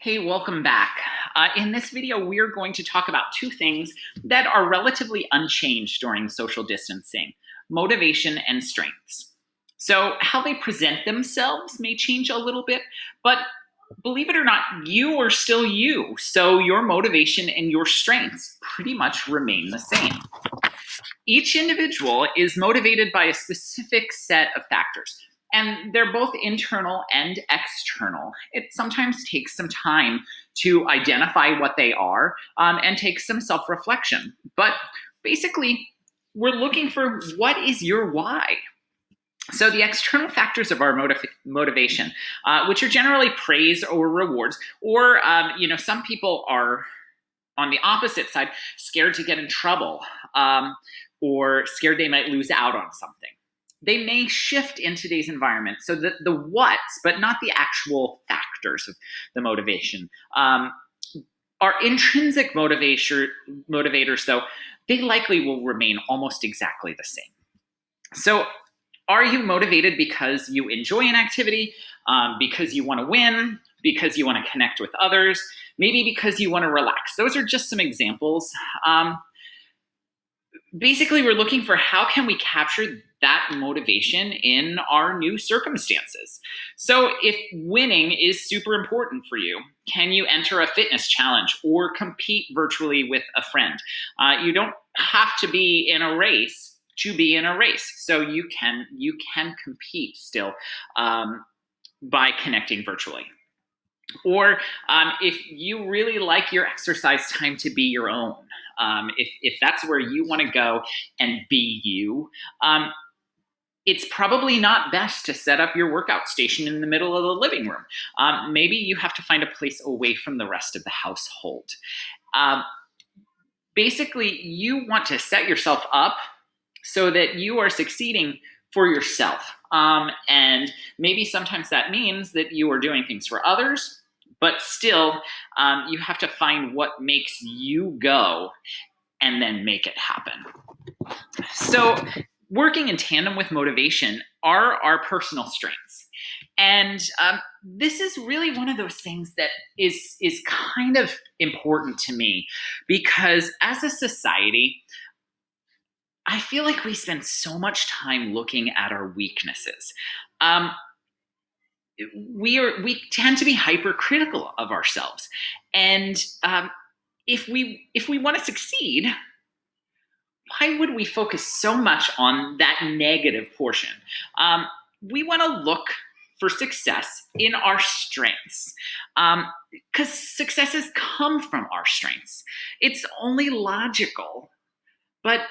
Hey, welcome back. In this video, we're going to talk about two things that are relatively unchanged during social distancing: motivation and strengths. So how they present themselves may change a little bit, but believe it or not, you are still you. So your motivation and your strengths pretty much remain the same. Each individual is motivated by a specific set of factors, and they're both internal and external. It sometimes takes some time to identify what they are and take some self reflection. But basically, we're looking for what is your why. So the external factors of our motivation, which are generally praise or rewards, or some people are on the opposite side, scared to get in trouble, or scared they might lose out on something. They may shift in today's environment so that the what's, but not the actual factors of the motivation. Our intrinsic motivators, though, they likely will remain almost exactly the same. So are you motivated because you enjoy an activity, because you want to win, because you want to connect with others, maybe because you want to relax? Those are just some examples. Basically, we're looking for how can we capture that motivation in our new circumstances. So if winning is super important for you, can you enter a fitness challenge or compete virtually with a friend? You don't have to be in a race to be in a race. So you can compete still by connecting virtually. Or if you really like your exercise time to be your own, if that's where you want to go and be you, it's probably not best to set up your workout station in the middle of the living room. Maybe you have to find a place away from the rest of the household. Basically, you want to set yourself up so that you are succeeding for yourself. And maybe sometimes that means that you are doing things for others, but still you have to find what makes you go and then make it happen. So working in tandem with motivation are our personal strengths. And this is really one of those things that is kind of important to me, because as a society, I feel like we spend so much time looking at our weaknesses. We tend to be hypercritical of ourselves, and if we want to succeed, why would we focus so much on that negative portion? We want to look for success in our strengths, because successes come from our strengths. It's only logical, but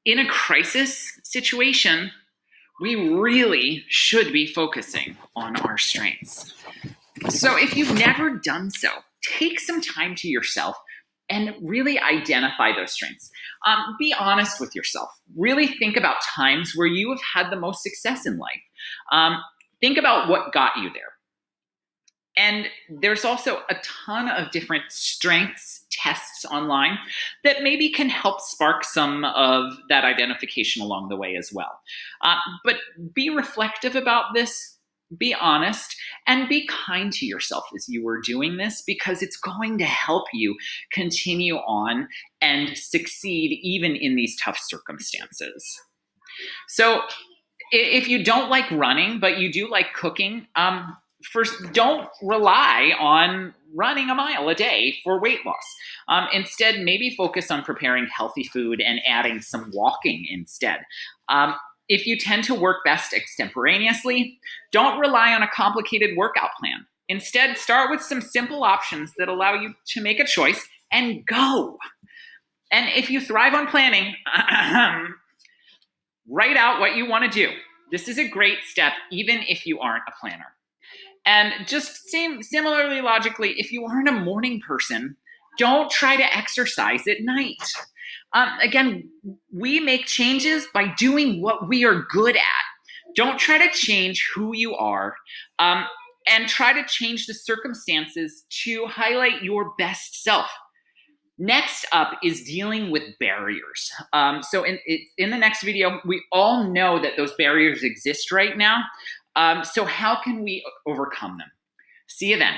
in a crisis situation, we really should be focusing on our strengths. So if you've never done so, take some time to yourself and really identify those strengths. Be honest with yourself. Really think about times where you have had the most success in life. Think about what got you there. And there's also a ton of different strengths tests online that maybe can help spark some of that identification along the way as well. But be reflective about this, be honest, and be kind to yourself as you are doing this, because it's going to help you continue on and succeed even in these tough circumstances. So if you don't like running, but you do like cooking, first, don't rely on running a mile a day for weight loss. Instead, maybe focus on preparing healthy food and adding some walking instead. If you tend to work best extemporaneously, don't rely on a complicated workout plan. Instead, start with some simple options that allow you to make a choice and go. And if you thrive on planning, write out what you want to do. This is a great step, even if you aren't a planner. And just similarly logically, if you aren't a morning person, don't try to exercise at night. Again, we make changes by doing what we are good at. Don't try to change who you are, and try to change the circumstances to highlight your best self. Next up is dealing with barriers. So in the next video, we all know that those barriers exist right now. So how can we overcome them? See you then.